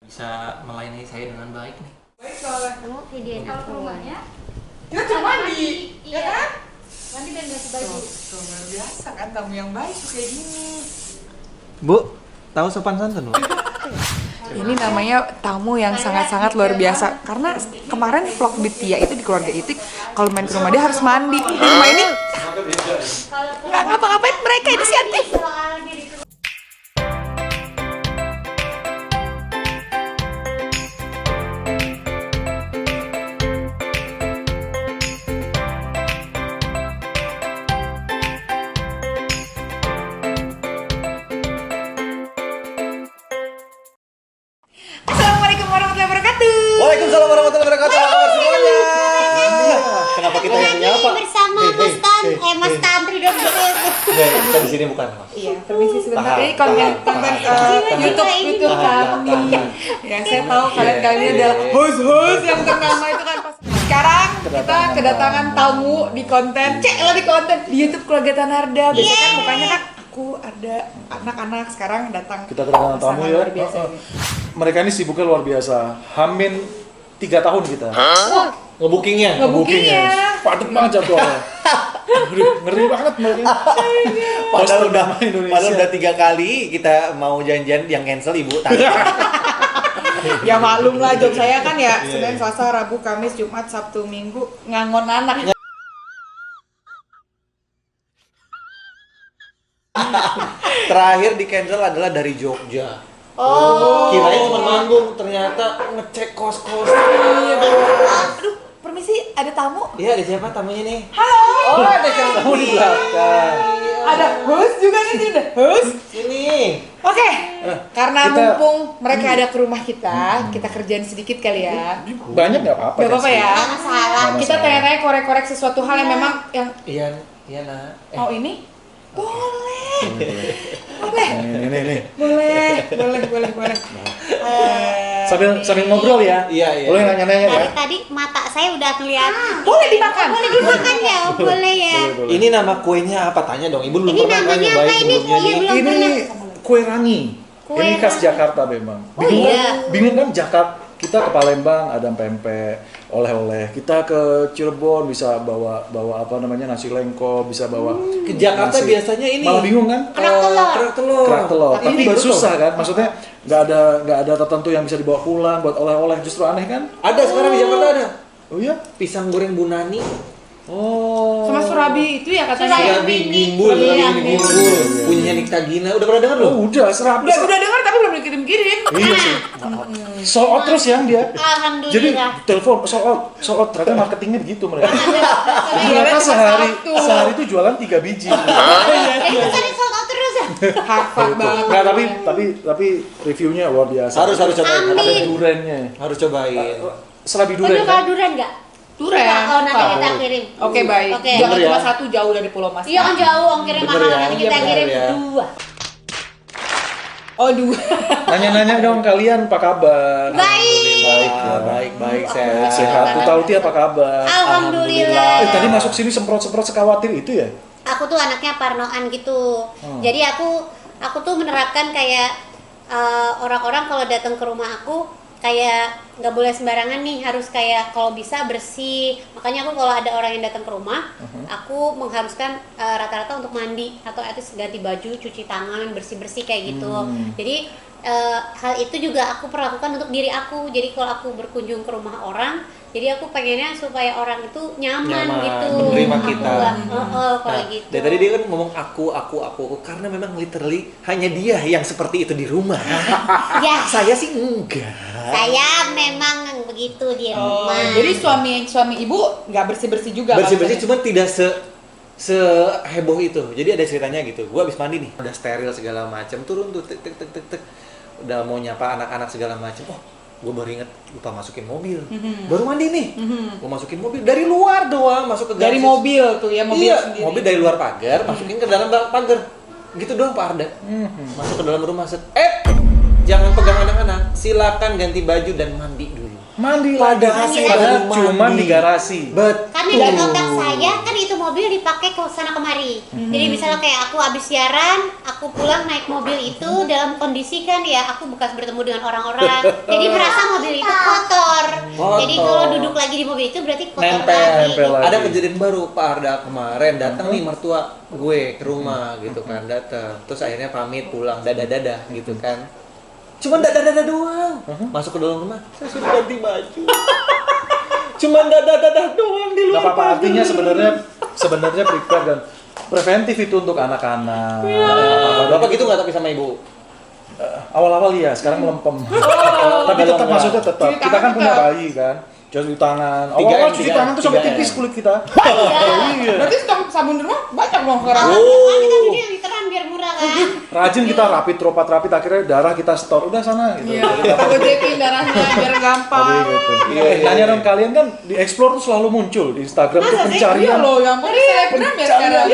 bisa melayani saya dengan baik nih. Baik soalnya. Kamu videoin aku rumahnya Kita cuma mandi, ya iya. kan? Mandi dan ganti baju. Tuh, luar biasa kan tamu yang baik tuh kayak gini. Bu, tahu sopan santun, Bu? Ini namanya tamu yang sangat-sangat luar biasa. Karena kemarin vlog Ditya itu di keluarga Itik, kalau main ke rumah dia harus mandi. Di rumah ini nggak ngapa-ngapain, mereka inisiatif. Assalamualaikum warahmatullahi wabarakatuh. Waalaikumsalam warahmatullahi wabarakatuh. Apa kabar semuanya? Kenapa kita yang nyapa? bersama Mas Tantri dan Kita di sini bukan, Mas. Iya, permisi sebentar. Tahan, Ini konten tahan. YouTube kami. Ya, saya tahu kalian adalah host-host yang ternama itu kan. Sekarang kita kedatangan tamu di konten, di konten di YouTube keluarga Tanarda. Biasanya kan mukanya kan aku ada anak-anak, sekarang datang. Kita kedatangan tamu pasangan ya. luar biasa ini. Mereka ini sibuknya luar biasa. Hamin 3 tahun kita. Ngebukingnya? Ngebukingnya. Padat banget jadwalnya. Aduh, ngeri banget mereka. Padahal udah 3 kali kita mau janjian yang cancel Ibu tadi. Ya maklum lah, job saya kan ya Senin, Selasa, Rabu, Kamis, Jumat, Sabtu, Minggu ngangon anak. Terakhir di cancel adalah dari Jogja. Oh. Kirain cuma manggung, ternyata ngecek kos-kos. Aduh, permisi, ada tamu? Iya, ada siapa tamunya nih? Halo. Oh, ada yang tamu di belakang. Ada host juga nih, ada host. Sini. Oke, karena kita- mumpung mereka ada ke rumah kita kerjain sedikit kali ya. Banyak nggak apa-apa. Gak apa-apa ya. Nggak masalah. Kita tanya-tanya korek-korek sesuatu hal yang memang yang Iya, iya nak. oh ini boleh. Boleh. Nih. Boleh. Sambil ngobrol ya. Iya. Boleh nanya-nanya ya. Tadi mata saya udah kelihatan. Boleh dimakan. Boleh dimakan ya? Boleh ya. Boleh. Ini nama kuenya apa? Tanya dong. Ibu belum Ini pernah kan namanya nyobain apa ini? sebelumnya Iya, nih. belum. Ini kue rangi. Kue Ini khas rangi. Jakarta memang. Oh, iya. Bingung kan Jakarta? Kita ke Palembang ada pempek, oleh-oleh. Kita ke Cirebon bisa bawa apa namanya nasi lengko, bisa bawa Ke Jakarta nasi. biasanya ini. Malah bingung kan? Kerak telur. Kerak telur. Tapi Tapi ini baru susah tahu. kan? Maksudnya nggak ada tertentu yang bisa dibawa pulang buat oleh-oleh, justru aneh kan? Ada sekarang di Jakarta ada. Oh iya? Pisang goreng Bu Nani. Oh. Sama Surabi itu ya katanya. Surabi Gimbul. Iya, Gimbul. Punya Nikta Gina. Udah pernah dengar belum? Oh udah, serap. Udah dengar tapi belum dikirim-kirim. Iya sih. Sold out terus yang dia. Jadi Alhamdulillah. telepon sold out. Ternyata marketingnya begitu mereka. Iya, Ternyata cuma satu. sehari itu jualan 3 biji. Jadi pesannya sold out terus ya? Hafal banget. Nah, tapi reviewnya luar biasa. Harus cobain. Amin. Ada durennya. Harus cobain. Serabi Bener duren. kalau Kan? durian nggak? Duren. Kalau nanti Tahu. kita kirim. Oke baik. Oke. Jangan Bener cuma ya? satu, jauh dari Pulau Mas. Iya kan jauh, ongkirnya Bener mahal. ya? Nanti kita Iya, kirim bener ya? 2. Oh 2. Nanya-nanya dong kalian apa kabar? Baik. Baik ya. Baik. Sehat. Sehat. Bu Tauti apa kabar? Alhamdulillah. Tadi masuk sini semprot-semprot sekhawatir itu ya? Aku tuh anaknya parnoan gitu. Jadi aku tuh menerapkan kayak orang-orang kalau datang ke rumah aku kayak nggak boleh sembarangan nih, harus kayak kalau bisa bersih. Makanya aku kalau ada orang yang datang ke rumah, aku mengharuskan rata-rata untuk mandi atau at least ganti baju, cuci tangan, bersih-bersih kayak gitu. Jadi hal itu juga aku perlakukan untuk diri aku. Jadi kalau aku berkunjung ke rumah orang, jadi aku pengennya supaya orang itu nyaman gitu menerima Aku kita. nggak- kalau Nah, gitu. dari tadi dia kan ngomong aku karena memang literally hanya dia yang seperti itu di rumah. Ya, Saya sih enggak. saya memang begitu di Oh, rumah. jadi suami ibu nggak bersih-bersih juga. Bersih-bersih maksudnya? cuma tidak se heboh itu. Jadi ada ceritanya gitu. Gua habis mandi nih, udah steril segala macam, turun tuh tek. Udah mau nyapa anak-anak segala macam. Oh, gue baru inget lupa masukin mobil. Baru mandi nih. Gue masukin mobil dari luar doang, masuk ke Dari garasi. mobil tuh ya, mobil Iya, sendiri. mobil dari luar pagar, masukin ke dalam pagar. Gitu doang Pak Arda. Masuk ke dalam rumah set. Jangan pegang anak-anak. Silakan ganti baju dan mandi dulu. Mandi Padahal lagi. saya Padahal baru cuman mandi. di garasi. Betul. Kan Karena di otak saya kan itu mobil dipakai ke sana kemari. Jadi misalnya kayak aku habis siaran, aku pulang naik mobil itu dalam kondisi kan ya aku bekas bertemu dengan orang-orang. Jadi merasa mobil itu kotor. Jadi kalau duduk lagi di mobil itu berarti kotor lagi. Ada kejadian baru Pak Arda kemarin datang nih mertua gue ke rumah gitu kan, datang. Terus akhirnya pamit pulang dadah gitu kan. Cuman dadah doang. Masuk ke dalam rumah, saya sudah ganti baju. Cuman dadah doang di luar. Gak apa-apa, artinya sebenarnya prepare dan preventif itu untuk anak-anak. Bapak gitu nggak tapi sama ibu? Awal-awal iya, sekarang melempem. Tapi tetap maksudnya tetap. Kita kan punya bayi kan. Cuci tangan. Awal-awal cuci tangan tuh sampai tipis kulit kita. Iya. Berarti sabun di rumah banyak dong sekarang. Kan kita jadi literan biar murah kan. Rajin kita rapid akhirnya darah kita store udah sana gitu. Iya. Gojekin darahnya biar gampang. Tadi gitu. Nanya dong kalian kan di explore tuh selalu muncul di Instagram tuh pencarian. Iya loh, yang pun selebgram ya sekarang.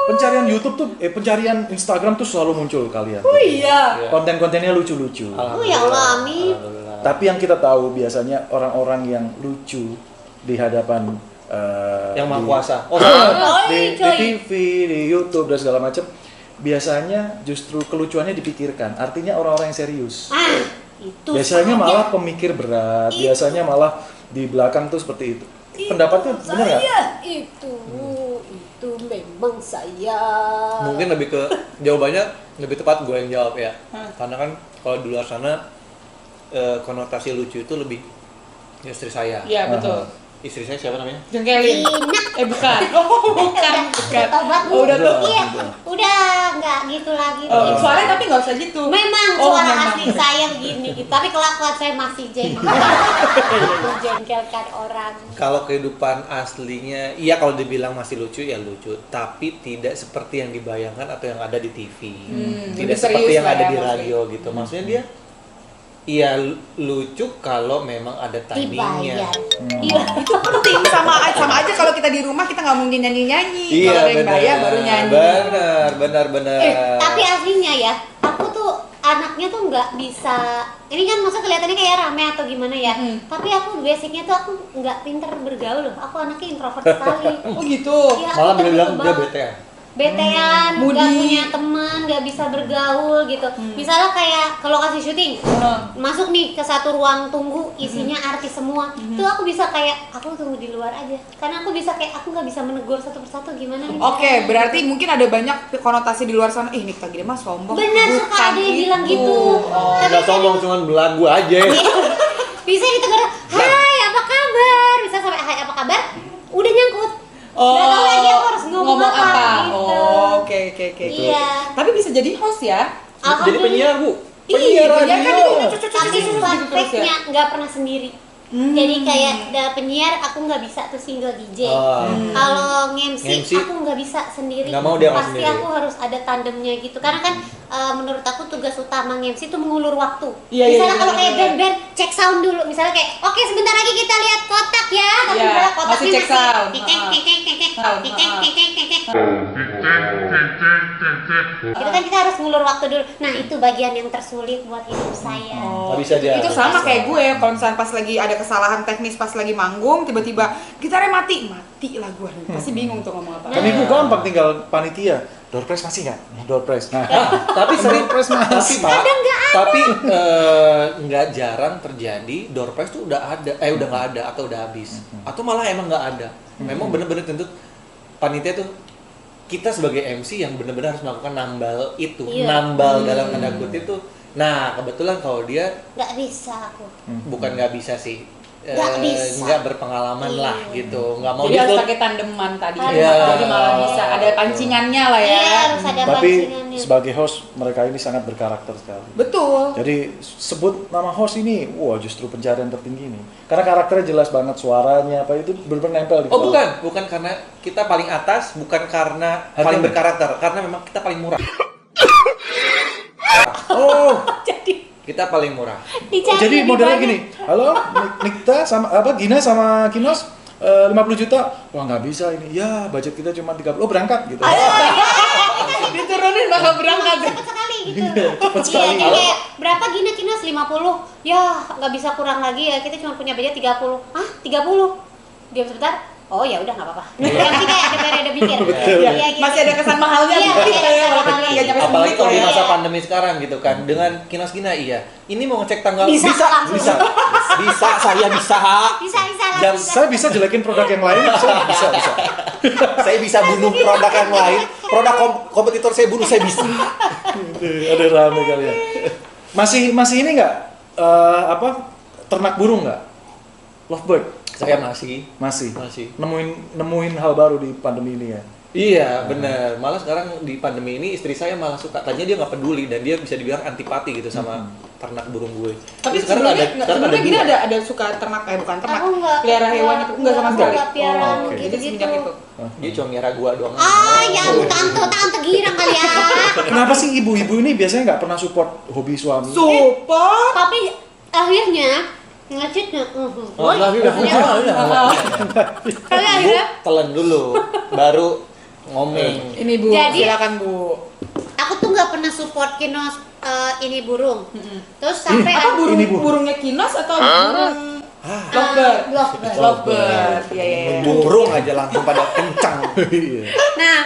Pencarian YouTube tuh pencarian Instagram tuh selalu muncul kalian. Oh iya. Konten-kontennya lucu-lucu. Oh ya Allah, amin. Tapi yang kita tahu biasanya orang-orang yang lucu di hadapan Yang Maha di- Kuasa. di TV, di YouTube dan segala macam, biasanya justru kelucuannya dipikirkan. Artinya orang-orang yang serius. Itu Biasanya saja. malah pemikir berat, biasanya malah di belakang tuh seperti itu. Pendapatnya benar nggak? itu memang saya. Mungkin lebih ke jawabannya lebih tepat gue yang jawab ya. Karena kan kalau di luar sana konotasi lucu itu lebih istri saya. Iya, betul. Istri saya siapa namanya? Jengkelin. Bukan. Oh, bukan. Tobat. Oh, udah tuh. Iya, udah nggak gitu lagi. Suaranya tapi nggak usah gitu. Memang Oh, suara memang. asli saya begini gitu. Tapi kelakuan saya masih jengkel. Menjengkelkan orang. Kalau kehidupan aslinya, iya kalau dibilang masih lucu ya lucu, tapi tidak seperti yang dibayangkan atau yang ada di TV. lebih Tidak seperti serius yang lah ada ya, di maksudnya. radio gitu. Maksudnya dia iya lucu kalau memang ada timingnya. Dibayar. Iya. Itu penting sama aja kalau kita di rumah kita nggak mungkin nyanyi. Iya, Kalau ada yang bayar baru nyanyi. Benar. Tapi aslinya ya, aku tuh anaknya tuh nggak bisa. Ini kan maksudnya kelihatannya kayak rame atau gimana ya. Tapi aku basicnya tuh aku nggak pinter bergaul loh. Aku anaknya introvert sekali. Oh gitu. Ya, Malah aku bilang tertutup dia banget. bete ya. Betean, Moody. nggak punya teman, nggak bisa bergaul gitu. Misalnya kayak ke lokasi syuting, masuk nih ke satu ruang tunggu isinya artis semua, tuh aku bisa kayak aku tunggu di luar aja, karena aku bisa kayak aku nggak bisa menegur satu persatu gimana nih. Oke, berarti mungkin ada banyak konotasi di luar sana. Ih, Nikta Gede mah sombong. Bener, suka Bukan ada yang bilang itu. gitu. Oh. Tapi Nggak sombong, cuman belagu aja. bisa ditegur, hai apa kabar, bisa sampai hai apa kabar, udah nyangkut. Nggak tahu lagi aku harus ngomong apa, gitu. Oh, oke. Iya. Tapi bisa jadi host ya? Jadi penyiar, Bu. Penyiar kan radio. itu Tapi fun terus ya. fact-nya nggak pernah sendiri. Jadi kayak penyiar aku nggak bisa tuh single DJ. Kalau MC, aku nggak bisa sendiri. nggak mau dia nggak Pasti sendiri. aku harus ada tandemnya gitu. Karena kan menurut aku tugas utama MC itu mengulur waktu. Iya, Misalnya iya, kalau kayak benar. band-band cek sound dulu. Misalnya kayak oke sebentar lagi kita lihat kotak ya. Tapi Iya, misalnya kotaknya masih cek sound. Itu kan kita harus ngulur waktu dulu. Nah itu bagian yang tersulit buat hidup saya. Nggak bisa aja. Itu sama kayak gue, kalau misalnya pas lagi ada kesalahan teknis pas lagi manggung, tiba-tiba gitarnya mati lah gue. Pasti bingung tuh ngomong apa. Kan ibu gampang tinggal panitia. Door prize masih nggak? Door prize. Nah, Tapi sering prize masih. Tapi nggak jarang terjadi door prize tuh udah ada, udah nggak ada atau udah habis, atau malah emang nggak ada. Memang bener-bener tentu panitia tuh kita sebagai MC yang bener-bener harus melakukan nambal itu, Iya. nambal dalam tanda kutip tuh. Nah kebetulan kalau dia Nggak bisa aku. bukan nggak bisa sih, Nggak bisa. nggak berpengalaman lah gitu, nggak mau Jadi harus gitu. pakai tandeman tadi. Iya. Jadi malah bisa ada pancingannya lah ya. Iya harus ada Tapi pancingannya. sebagai host mereka ini sangat berkarakter sekali. Betul. Jadi sebut nama host ini, wah justru pencarian tertinggi nih. Karena karakternya jelas banget, suaranya apa itu benar-benar nempel di Oh kepala. bukan karena kita paling atas, bukan karena Harga paling nih? berkarakter, karena memang kita paling murah. Oh, Kita paling murah. Dicari jadi lebih modelnya banyak. gini. Halo, Nikta sama apa Gina sama Kinos 50 juta. Wah, nggak bisa ini. Ya, budget kita cuma 30. Oh, berangkat gitu. Diturunin bakal berangkat. Cepet sekali gitu. Iya, cepet sekali. Iya, jadi kayak berapa Gina Kinos 50. Ya, nggak bisa kurang lagi ya. Kita cuma punya budget 30. Hah, 30? Diam sebentar. oh ya udah nggak apa-apa. Yang penting kayak ada mikir. Ya, Iya, gitu. masih ada kesan mahalnya Iya, dikit masih lah ada ya, kesan walaupun mahalnya. nggak nyampe Apalagi kalau di ya. masa pandemi sekarang gitu kan, dengan Kinos Gina iya. Ini mau ngecek tanggal Bisa, bisa, langsung. bisa, saya bisa. Bisa lah. Jam bisa. Saya bisa jelekin produk yang lain, bisa. Saya bisa bunuh produk yang lain, produk kompetitor saya bunuh, saya bisa. Ada rame kali ya. Masih ini nggak ternak burung nggak? Lovebird Saya masih. masih. Nemuin hal baru di pandemi ini ya. Iya, benar. Malah sekarang di pandemi ini istri saya malah suka. Tadinya dia nggak peduli dan dia bisa dibilang antipati gitu sama ternak burung gue. Tapi sekarang sebelumnya gini dua. ada suka ternak, bukan ternak, Aku nggak pelihara hewan itu enggak sama sekali. Nggak pelihara oke. Jadi gitu-gitu. semenjak itu. Dia cuma ngira gua doang. Ya tante girang kali ya. Kenapa sih ibu-ibu ini biasanya nggak pernah support hobi suami? Support. Tapi akhirnya ngecitnya. Tapi akhirnya Telan dulu, baru ngomong. Ini Bu, Jadi- silakan Bu. aku tuh nggak pernah support Kinos ini burung. Terus sampai Apa Ini, Bu. burungnya Kinos atau burung lovebird? Lovebird. Iya. Burung aja langsung pada kencang. Nah,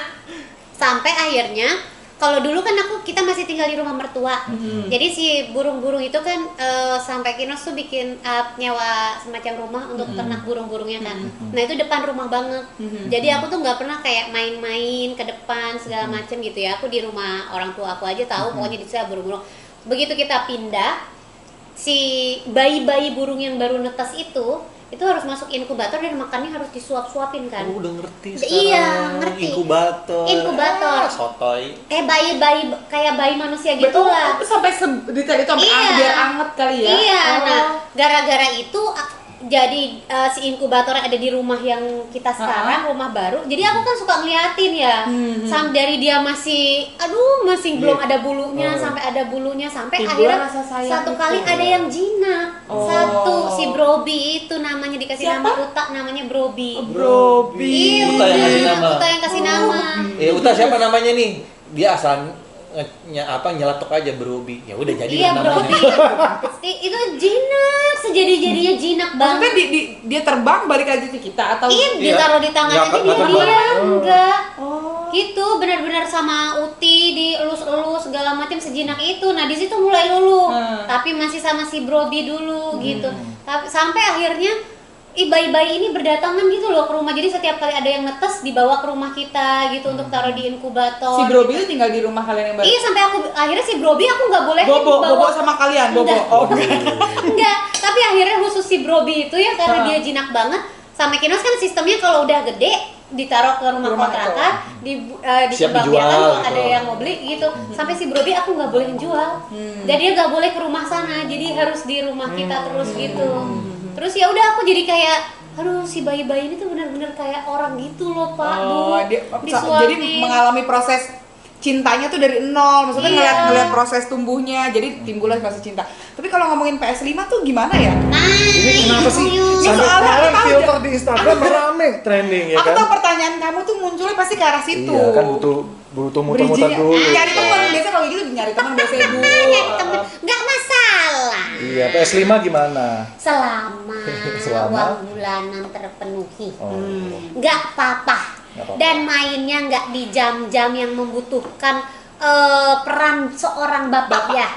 sampai akhirnya kalau dulu kan kita masih tinggal di rumah mertua. Jadi si burung-burung itu kan sampai Kinos tuh bikin nyewa semacam rumah untuk ternak burung-burungnya kan. Nah, itu depan rumah banget. Jadi aku tuh nggak pernah kayak main-main ke depan segala macem gitu ya. Aku di rumah orang tua aku aja tahu pokoknya di sana burung-burung. Begitu kita pindah, si bayi-bayi burung yang baru netas itu harus masuk inkubator dan makannya harus disuap-suapin kan. Kamu udah ngerti sekarang. Iya, ngerti. Inkubator. Sotoy. Bayi-bayi kayak bayi manusia gitu Betul, lah. sampai sedetail itu sampai Iya. biar anget kali ya. Iya, Oh. nah gara-gara itu jadi si inkubator yang ada di rumah yang kita sekarang, rumah baru. Jadi aku kan suka ngeliatin ya. Dari dia masih belum ada bulunya sampai ada bulunya sampai Timbul akhirnya rasa sayang satu gitu. kali ada yang jinak. Oh. Satu si Brobi itu namanya dikasih Siapa? nama Uta, namanya Brobi. Brobi. Iya, Uta yang kasih nama. Uta yang kasih nama. Uta siapa namanya nih? Dia asal nyeletuk aja Brobi. Ya udah jadi Iya, namanya. Brobi. Itu jinak, sejadi-jadinya jinak Maksudnya banget. dia terbang balik lagi ke kita atau Iya, ditaruh di tangan aja Nggak dia terbang. diam, enggak. Oh. Gitu, benar-benar sama Uti dielus-elus segala macam sejinak itu. Nah, di situ mulai luluh. Tapi masih sama si Brobi dulu gitu. Tapi sampai akhirnya bayi-bayi ini berdatangan gitu loh ke rumah. Jadi setiap kali ada yang netes dibawa ke rumah kita gitu untuk taruh di inkubator. Si Brobi itu tinggal di rumah kalian yang baru. Iya, sampai akhirnya si Brobi aku nggak boleh Bobo sama kalian, Bobo. Enggak. Oh, enggak. Enggak, tapi akhirnya khusus si Brobi itu ya karena dia jinak banget. Sama Kinos kan sistemnya kalau udah gede ditaruh ke rumah kontrakan, Siap dikembangbiakan dijual, kalau gitu. ada yang mau beli gitu. Sampai si Brobi aku nggak boleh jual. Jadi dia nggak boleh ke rumah sana, jadi harus di rumah kita terus gitu. Terus ya udah aku jadi kayak aduh si bayi-bayi ini tuh benar-benar kayak orang gitu loh Pak. Oh, Bu. dia Disuapin. jadi mengalami proses cintanya tuh dari nol, maksudnya Iya. ngeliat proses tumbuhnya, jadi timbullah rasa cinta. Tapi kalau ngomongin PS5 tuh gimana ya? Nah, Ini kenapa sih Yuyun. sampai soalnya kemarin kita filter udah- di Instagram rame trending ya Aku kan? tahu pertanyaan kamu tuh munculnya pasti ke arah situ. Iya kan butuh muter-muter Bridging-nya. dulu. Nyari teman, biasanya kalau gitu nyari teman biasanya Bu. Nyari temen. Nggak masalah. Iya, PS5 gimana? Selama Selama? uang bulanan terpenuhi. Oh. Nggak apa-apa. Nggak apa-apa. Dan mainnya nggak di jam-jam yang membutuhkan peran seorang bapak ya.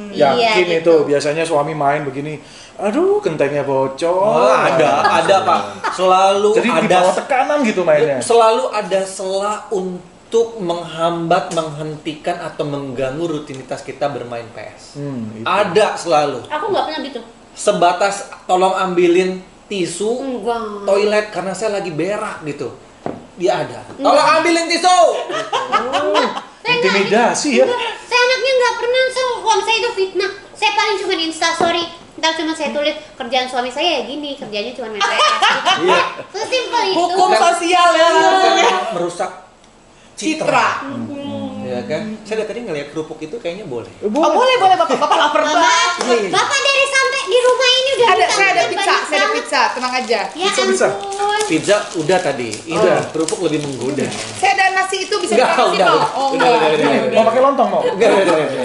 Yakin Iya, itu biasanya suami main begini, aduh kentengnya bocor. Oh, ada Pak. Selalu Jadi di ada bawah tekanan gitu mainnya. selalu ada celah untuk menghambat, menghentikan atau mengganggu rutinitas kita bermain PS. Itu. Ada selalu. Aku nggak pernah gitu. Sebatas tolong ambilin tisu Enggak. toilet karena saya lagi berak gitu. Dia ada. Tolong ambilin tisu. Intimidasi ya. Saya anaknya nggak pernah, suami saya itu fitnah. Saya paling cuma instastory. Ntar cuma saya tulis kerjaan suami saya ya gini, kerjanya cuma main PS. Iya. Sesimpel itu. Hukum sosial ya. Merusak Citra. Ya kan? Saya dari tadi ngelihat kerupuk itu kayaknya boleh. Oh, boleh Bapak lapar banget. Bapak dari sampai di rumah ini udah Ada minta saya ada banyak pizza, saya ada banget. pizza, tenang aja. Ya Bisa. ampun. Pizza udah tadi. Ini kerupuk lebih menggoda. Saya ada nasi itu bisa Enggak, dikasih udah, mau. udah. Oh, Udah, enggak. udah. Mau pakai lontong mau? Enggak.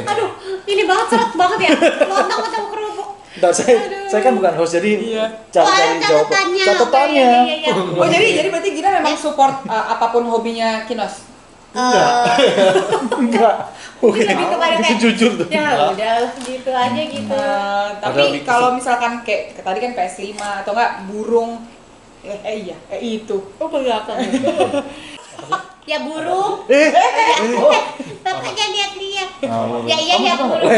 Aduh, ini banget seret banget ya. Lontong atau kerupuk. Entar saya kan bukan host jadi Iya. cari jawaban. catatannya. Catatannya. Iya. Oh jadi berarti Gina memang support apapun hobinya Kinos. Enggak. Mungkin lebih kepada Itu kayak jujur tuh. ya udahlah gitu aja gitu. Tapi kalau misalkan kayak tadi kan PS5 atau enggak burung itu. Oh kelihatan. Ya burung. Bapaknya lihat-lihat. Ya iya ya burung.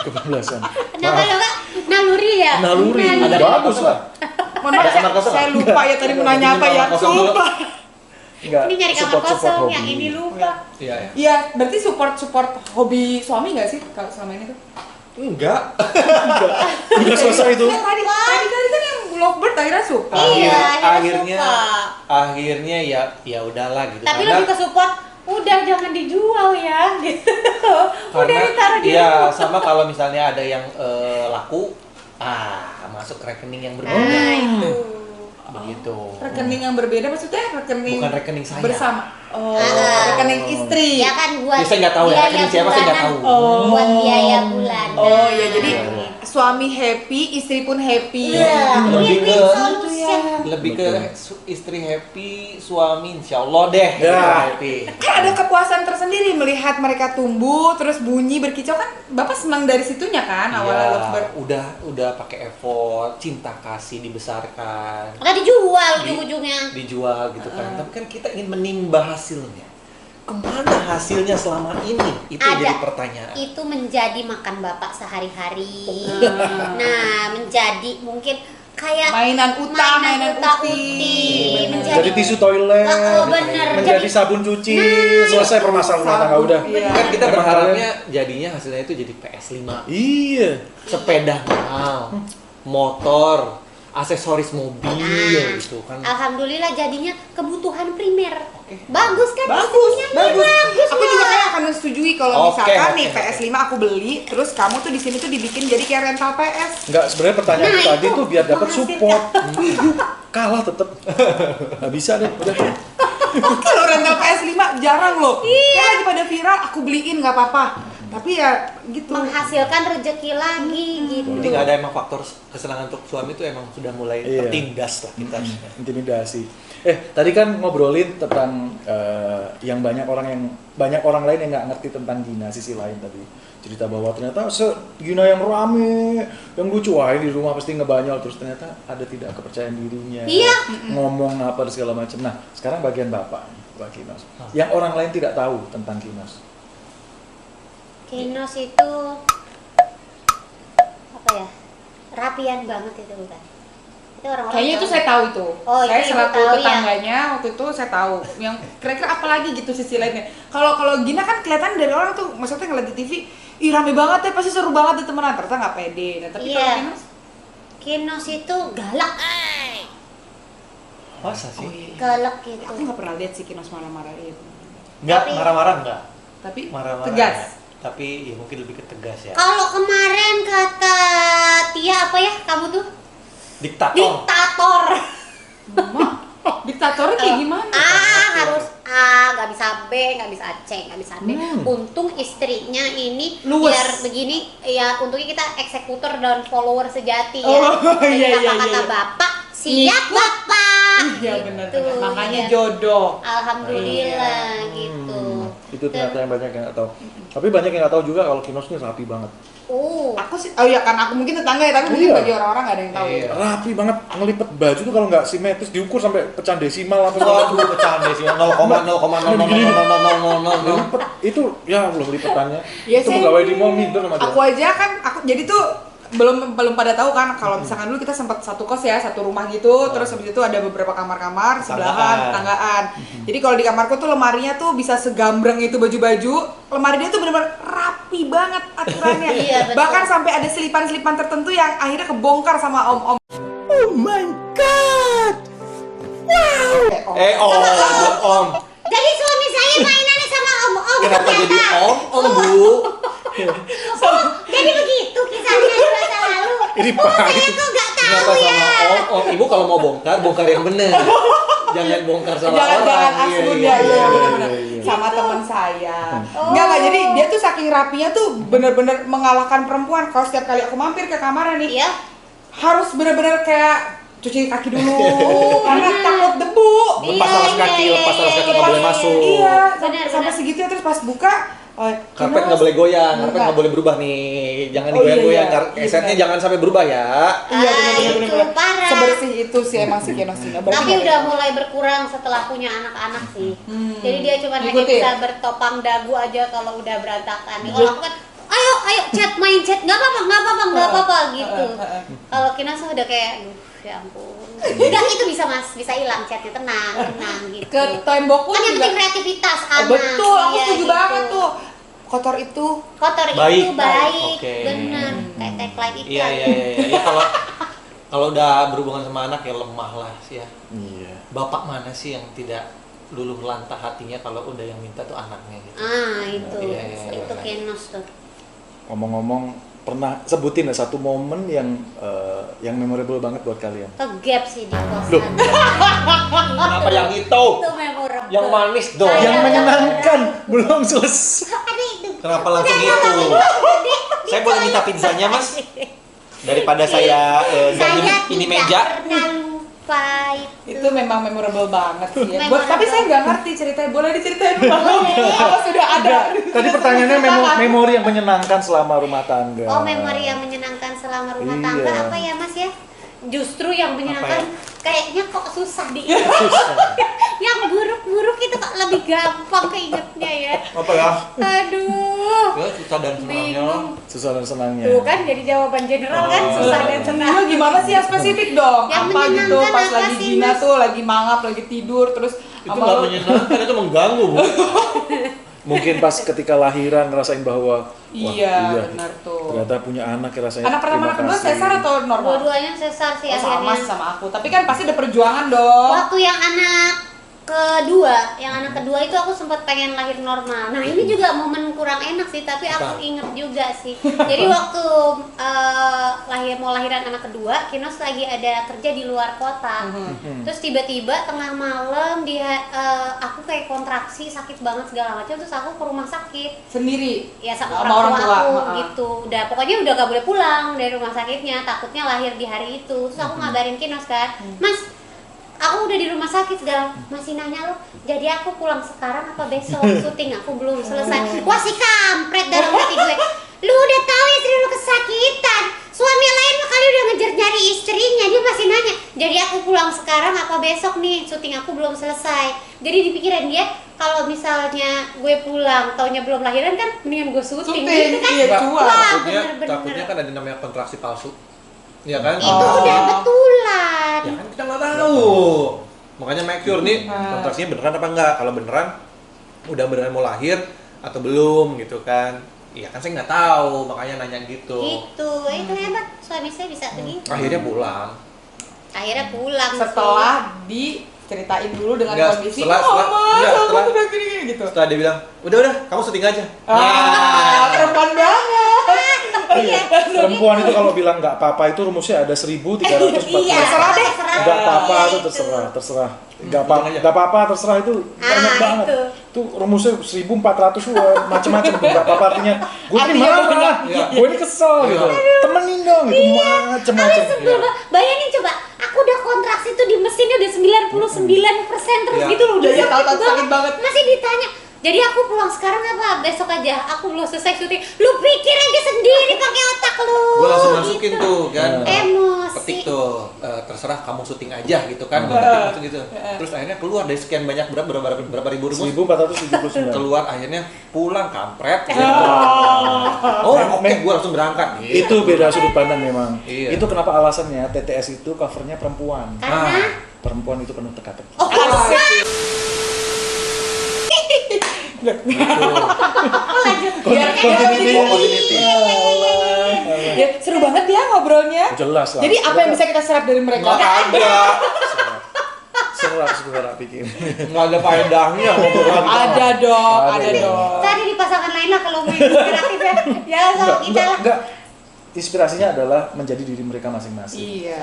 Kebablasan. Kenapa lo enggak naluri ya? Naluri. Ada bagus lah. Mohon maaf, saya lupa ya tadi mau nanya apa ya. Lupa. Enggak. Ini nyari kamar kosong, yang ini lupa. Iya. Iya, berarti support hobi suami nggak sih kalau selama ini tuh? Enggak. Udah selesai itu. Tadi kan yang lovebird akhirnya suka. Iya, akhirnya ya udahlah gitu. Tapi Karena- lebih ke support, udah jangan dijual ya gitu. Udah karena ditaruh di iya rumah. sama kalau misalnya ada yang laku masuk rekening yang berbeda Nah itu. begitu. Rekening yang berbeda maksudnya rekening Bukan rekening saya. bersama. Oh, Ah. rekening istri. Ya kan buat Ya, saya nggak tahu ya, biaya rekening siapa saya nggak bulanan. tahu. Buat biaya bulanan. Oh ya, jadi Iya. suami happy, istri pun happy. Iya, Lebih win-win ke- solution. Lebih ke istri happy, suami insya Allah deh Ya. happy. Kan ada kepuasan tersendiri melihat mereka tumbuh terus bunyi berkicau kan. Bapak senang dari situnya kan awalnya Iya, lovebird. udah pakai effort, cinta kasih dibesarkan, Nggak dijual ujung-ujungnya. dijual gitu kan. Tapi kan kita ingin menimba hasilnya. Kemana hasilnya selama ini? Itu Ada. jadi pertanyaan. Itu menjadi makan bapak sehari-hari. Nah, menjadi mungkin kayak Mainan uta, mainan uti. Jadi tisu toilet. Oh, bener. Menjadi Jadi- sabun cuci. Selesai permasalahan rumah tangga udah. Iya. Kan kita Emang berharapnya jadinya hasilnya itu jadi PS5, Iya. sepeda mahal, motor, aksesoris mobil gitu kan. Alhamdulillah jadinya kebutuhan primer. Bagus kan? Bagus, istrinya? bagus. Aku juga lah. kayak akan setuju kalau Oke, misalkan oke, nih oke. PS5 aku beli, terus kamu tuh di sini tuh dibikin jadi kayak rental PS. Enggak, sebenarnya pertanyaan Nah, tadi itu tuh biar dapat menghasilkan. support. Kalah tetep. Nggak bisa deh, udah. Kalau rental PS5 jarang loh. Kayak lagi pada viral, aku beliin nggak apa-apa. Tapi ya gitu. Menghasilkan rezeki lagi gitu. Jadi nggak ada emang faktor kesenangan untuk suami itu emang sudah mulai Iya. tertindas lah kita. Intimidasi. Tadi kan ngobrolin tentang yang banyak orang lain yang nggak ngerti tentang Gina, sisi lain tadi cerita bahwa ternyata Gina yang rame, yang lucu, wah di rumah pasti ngebanyol, terus ternyata ada tidak kepercayaan dirinya, Iya. ngomong apa dan segala macam. Nah sekarang bagian bapak, Pak Kinos, yang orang lain tidak tahu tentang Kinos. Kinos itu apa ya? Rapian banget itu bukan? Itu orang-orang Kayaknya itu tahu. saya tahu itu. Oh, Saya itu ibu selaku tahu ya? tetangganya waktu itu saya tahu. Yang kira-kira apa lagi gitu sisi lainnya. Kalau Gina kan kelihatan dari orang tuh, maksudnya ngeliat di TV, ih rame banget ya, pasti seru banget di temenan. Ternyata nggak pede. Nah, tapi Iya. kalau Kinos, Kinos itu galak. Masa oh, sih? iya. Galak gitu. Aku nggak pernah lihat si Kinos marah-marah itu. Nggak Tapi- marah-marah nggak? Tapi Marah-marah. tegas. nggak. Tapi ya mungkin lebih ke tegas ya. Kalau kemarin kata Tia apa ya? Kamu tuh Diktator. diktator. Mak, diktatornya kayak gimana? Harus A, nggak bisa B, nggak bisa C, nggak bisa D. Untung istrinya ini Luwes. biar begini, ya untungnya kita eksekutor dan follower sejati ya. Oh, Jadi iya, iya, apa kata iya. bapak, siap Ikut. bapak. Iya Gitu. benar. Makanya jodoh. Alhamdulillah gitu. Itu ternyata yang banyak yang nggak tahu. Tapi banyak yang nggak tahu juga kalau Kinos ini rapi banget. Aku sih, oh iya kan aku mungkin tetangga ya, tapi mungkin Iya. bagi orang-orang nggak ada yang tahu. Iya. Ya. Rapi banget, ngelipet baju tuh kalau nggak simetris diukur sampai pecahan desimal apa segala macam. Waduh, bercanda sih. 0,0000000. Ngelipet itu ya Allah lipetannya. Iya, Itu saya- pegawai di mall minder sama dia. Aku aja kan, aku jadi tuh belum pada tahu kan kalau misalkan dulu kita sempat satu kos ya, satu rumah gitu, terus habis itu ada beberapa kamar-kamar sebelahan, tetanggaan. Jadi kalau di kamarku tuh lemarinya tuh bisa segambreng itu baju-baju, lemari dia tuh benar-benar rapi banget aturannya. Iya, betul. Bahkan sampai ada selipan-selipan tertentu yang akhirnya kebongkar sama om-om. Om. Jadi suami saya mainannya sama om-om. Kenapa jadi ternyata. om, Bu? Oh, jadi begitu kisahnya di masa lalu. Ini Oh, saya pahit. tuh nggak tahu Kenapa ya. sama om? Ibu kalau mau bongkar yang bener. Jangan bongkar salah Jangan orang. asbun Iya, ya, iya, iya iya, benar-benar. iya. Sama teman saya. Oh. Enggak, jadi dia tuh saking rapinya tuh bener-bener mengalahkan perempuan. Kalau setiap kali aku mampir ke kamarnya nih, Iya. harus bener-bener kayak cuci kaki dulu karena Bener. takut debu. Lepas alas kaki, lepas alas kaki nggak boleh masuk. Iya, Benar, sampai benar. segitu ya, terus pas buka Karpet nggak boleh goyang, karpet Enggak. nggak boleh berubah nih. Jangan Oh, digoyang-goyang, iya, iya. kesetnya Iya, jangan sampai berubah ya. Iya, Itu parah. sebersih itu sih emang si Genosina. Berarti Tapi nggak udah ada- mulai berkurang setelah punya anak-anak sih. Jadi dia cuma hanya Ngikutin. bisa bertopang dagu aja kalau udah berantakan. Kalau aku kan, ayo chat, main chat, nggak apa-apa gitu. Kalau Kinas udah kayak, aduh ya ampun. Enggak, itu bisa mas, bisa hilang chatnya, tenang gitu. ke tembok pun Kan yang juga. penting kreativitas Oh, anak. betul, aku Iya, setuju gitu. banget tuh. Kotor itu Kotor Baik. itu baik, Oke. bener. Kayak tagline iklan. Iya. Ya, kalau udah berhubungan sama anak ya lemah lah sih ya. Iya. Bapak mana sih yang tidak luluh lantah hatinya kalau udah yang minta tuh anaknya gitu. Ah itu, Iya. itu Kenos tuh. Ngomong-ngomong, pernah sebutin ya satu momen yang memorable banget buat kalian. Kegap sih di kosan. Loh. Kenapa yang itu? Itu memorable. Yang manis dong. Kayak Yang menyenangkan belum selesai. Ada itu. Kenapa langsung itu? Saya boleh minta pizzanya mas? Daripada saya ganti Saya ini tidak meja. pernah lupa itu memang memorable banget sih ya. Memorable. Tapi saya nggak ngerti ceritanya. Boleh diceritain dulu? Apa sudah ada? Tadi pertanyaannya memori yang menyenangkan selama rumah tangga. Oh, memori yang menyenangkan selama rumah Iya. tangga apa ya mas ya? Justru yang menyenangkan kayaknya kok susah diingat. Yang buruk-buruk itu kok lebih gampang keingetnya ya. Apa ya? Aduh. Ya susah dan senangnya. Bingung. Susah dan senangnya. Tuh kan jadi jawaban general kan susah dan senang. Nah, gimana sih yang spesifik dong? Yang Apa gitu menyenangkan pas apa lagi sih, Gina Mas? tuh lagi mangap, lagi tidur terus Itu nggak menyenangkan, itu mengganggu bu. Mungkin pas ketika lahiran ngerasain bahwa wah, Iya, benar tuh. ternyata punya anak ya rasanya. Anak pertama, anak terima kedua kasih. sesar atau normal? Dua-duanya sesar sih Oh, sama akhirnya. sama aku. Tapi kan pasti ada perjuangan dong. Waktu yang anak kedua itu aku sempat pengen lahir normal. Nah ini juga momen kurang enak sih, tapi aku Apa? inget juga sih. Jadi waktu mau lahiran anak kedua, Kinos lagi ada kerja di luar kota. Terus tiba-tiba tengah malam aku kayak kontraksi, sakit banget segala macam. Terus aku ke rumah sakit. Sendiri. Ya sama Sama orang orang tua tua, aku ha-ha. gitu. Udah pokoknya udah gak boleh pulang dari rumah sakitnya, takutnya lahir di hari itu. Terus aku ngabarin Kinos kan, Mas, aku udah di rumah sakit segala, masih nanya lo, jadi aku pulang sekarang apa besok? Syuting aku belum selesai. Wah si kampret dalam hati gue. Lu udah tahu istri lu kesakitan, suami lain mah kali udah ngejar nyari istrinya, dia masih nanya, jadi aku pulang sekarang apa besok nih? Syuting aku belum selesai. Jadi di pikiran dia, kalau misalnya gue pulang taunya belum lahiran kan mendingan gue syuting gitu kan. iya, Nggak, cuan. Wah, takutnya bener-bener. kan ada namanya kontraksi palsu. Iya kan? Itu udah betulan. Ya kan kita nggak tahu. Makanya make sure nih kontraksinya beneran apa enggak. Kalau beneran, udah beneran mau lahir atau belum gitu kan. Iya kan saya nggak tahu, makanya nanya gitu. Gitu, itu hebat. Suami saya bisa begitu. Akhirnya pulang. Akhirnya pulang sih. Setelah diceritain dulu dengan Enggak, kondisi setelah- "Oh, setelah- Mas, enggak, aku setelah- udah gini-gini," gitu. Setelah dia bilang, udah kamu syuting aja. Perempuan banget. Iya. Perempuan itu kalau bilang nggak apa-apa itu rumusnya ada 1340. Iya, Terserah deh. Nggak apa-apa Iya, itu itu. terserah. Pulang aja. Nggak apa-apa terserah itu banyak banget. itu. Itu rumusnya 1400 macam-macam tuh nggak apa-apa artinya. Gue ini Artinya marah, benar. Iya. gue ini kesel gitu. Temenin dong itu macam-macam. Sebel banget. Bayangin coba, aku udah kontraksi tuh di mesinnya udah 99% terus Iya. gitu loh, udah Iya, sakit tahu, sakit banget. Masih ditanya, jadi aku pulang sekarang apa besok aja? Aku belum selesai syuting. Lu pikir aja sendiri pakai otak lu. Gue langsung masukin Gitu. tuh kan. Emosi. Ketik tuh, terserah kamu syuting aja gitu kan. Gue ketik langsung gitu. Terus akhirnya keluar dari sekian banyak berapa ribu rumus. 1479. Keluar akhirnya pulang kampret. Gitu. Oh oke, gue langsung berangkat. Itu beda sudut pandang memang. Iya. Itu kenapa alasannya TTS itu covernya perempuan. Karena Perempuan itu penuh teka-teki. oh, lanjut. Biar Continuity. Continuity. Ya, seru banget ya ngobrolnya. Jelas lah. Jadi apa yang bisa kita serap dari mereka? Nggak ada, Serak segera pikir. nggak ada faedahnya ngomong Ada dong, Ada ada dong. dong. Tadi di pasangan lain lah kalau main kreatif ya. Ya sama kita lah. Enggak. inspirasinya adalah menjadi diri mereka masing-masing. Iya.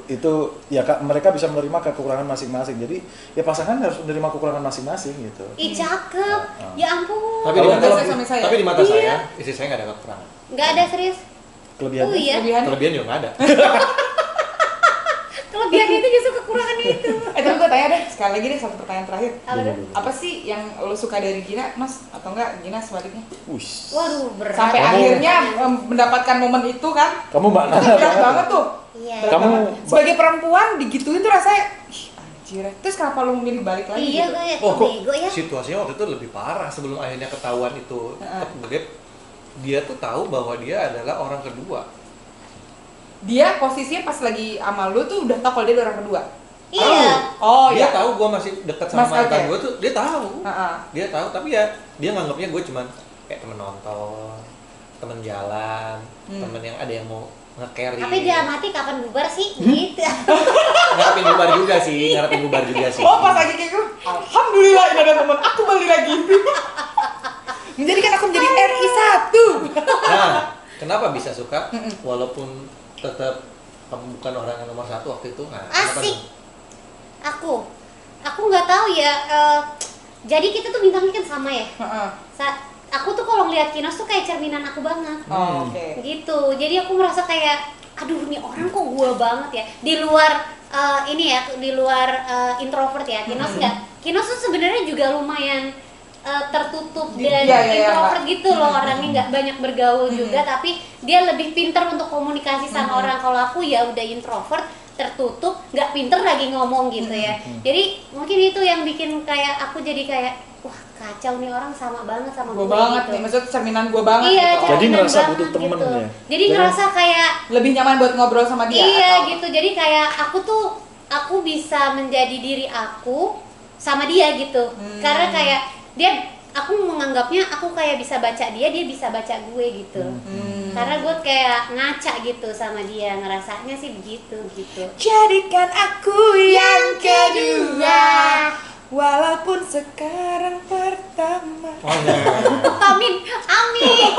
Itu ya Kak, mereka bisa menerima kekurangan masing-masing. Jadi ya pasangan harus menerima kekurangan masing-masing gitu. Ih cakep, ya ampun. Tapi di mata, Kalau suami saya. tapi di mata Iya. saya, istri saya nggak ada kekurangan. Nggak ada serius. Kelebihannya. Oh iya. Kelebihan juga nggak ada. Kelebihan itu justru kekurangannya itu. Tapi gue tanya deh, sekali lagi deh satu pertanyaan terakhir. Apa tuh? Apa sih yang lo suka dari Gina, Mas? Atau enggak Gina sebaliknya? Wush. Waduh, berat. Sampai akhirnya mendapatkan momen itu kan? Kamu Mbak Nana Itu berat banget. banget tuh. Iya. Berat Kamu- banget. Sebagai perempuan digituin tuh rasanya, ih anjir. Terus kenapa lo memilih balik lagi Iya, gitu? gue ya, Oh kok bego ya. situasinya waktu itu lebih parah sebelum akhirnya ketahuan itu kebegep. Dia tuh tahu bahwa dia adalah orang kedua. Dia posisinya pas lagi sama lu tuh udah tau kalau dia udah orang kedua. Iya. Oh Dia iya. tahu gue masih dekat sama Mas, mantan oke. gue tuh, dia tahu. Heeh. Dia tahu, tapi ya dia nganggapnya gue cuman kayak temen nonton, temen jalan, temen yang ada yang mau nge-carry. Tapi dia mati kapan bubar sih? Gitu. ngarepin bubar juga sih, ngarepin bubar juga sih. Oh pas lagi kayak gitu, alhamdulillah ini ada teman aku balik lagi. Menjadikan aku menjadi RI 1. Nah, kenapa bisa suka? Walaupun tetap kamu bukan orang yang nomor satu waktu itu. Nah, kenapa Asik. tuh? Aku nggak tahu ya. Jadi kita tuh bintangnya kan sama ya. Heeh. Aku tuh kalau ngeliat Kinos tuh kayak cerminan aku banget. Oh, oke. Gitu. Jadi aku merasa kayak, aduh nih orang kok gua banget ya. Di luar ini ya, di luar introvert ya. Kinos nggak. Kinos tuh sebenarnya juga lumayan tertutup dan Iya, iya, introvert iya. gitu loh, orangnya nggak banyak bergaul juga, tapi dia lebih pintar untuk komunikasi sama orang. Kalau aku ya udah introvert, tertutup, nggak pinter lagi ngomong gitu ya. Jadi mungkin itu yang bikin kayak aku jadi kayak, wah kacau nih orang sama banget sama Gue gue banget gitu. nih, maksudnya cerminan gue banget Iya, gitu. Jadi cerminan ngerasa banget butuh temen gitu. ya? Jadi ngerasa kayak Lebih nyaman buat ngobrol sama dia. iya atau- gitu. Jadi kayak aku bisa menjadi diri aku sama dia gitu. Karena kayak aku menganggapnya aku kayak bisa baca dia bisa baca gue gitu. Karena gue kayak ngaca gitu sama dia, ngerasanya sih begitu gitu. Jadikan aku yang kedua, walaupun sekarang pertama. Oh, enggak. Amin, amin.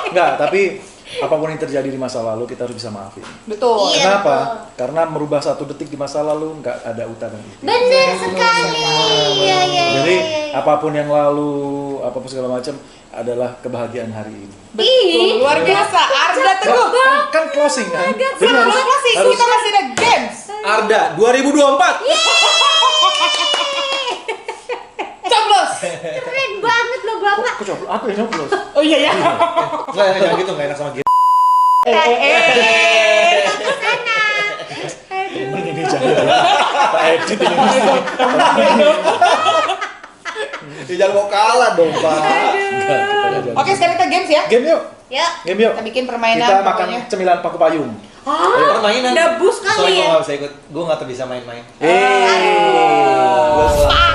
Enggak, tapi apapun yang terjadi di masa lalu kita harus bisa maafin. Betul. Iya. Kenapa? betul. Karena merubah 1 detik di masa lalu nggak ada uta dan iti. Bener sekali. Iya, iya, Jadi iya, iya. apapun yang lalu, apapun segala macam adalah kebahagiaan hari ini. Betul, luar biasa. Arda Teguh. Kan closing kan? Jadi Sebelum closing, kita masih ada games. Arda 2024. Coblos. Keren banget loh Bapak. Aku coba, aku yang nyoblos. Oh iya ya. Enggak, jangan gitu, enggak enak sama gitu. Temen ini jangan. Tak edit ini. Jangan mau kalah dong, Pak. Enggak, kita aja. Oke, sekarang kita games ya. Game yuk. Ya. Game yuk. Kita bikin permainan Kita makan pokoknya. cemilan paku payung. Permainan. Debus kali Soalnya ya. gue gak bisa ikut. Gue gak bisa main-main. Eh. Pak.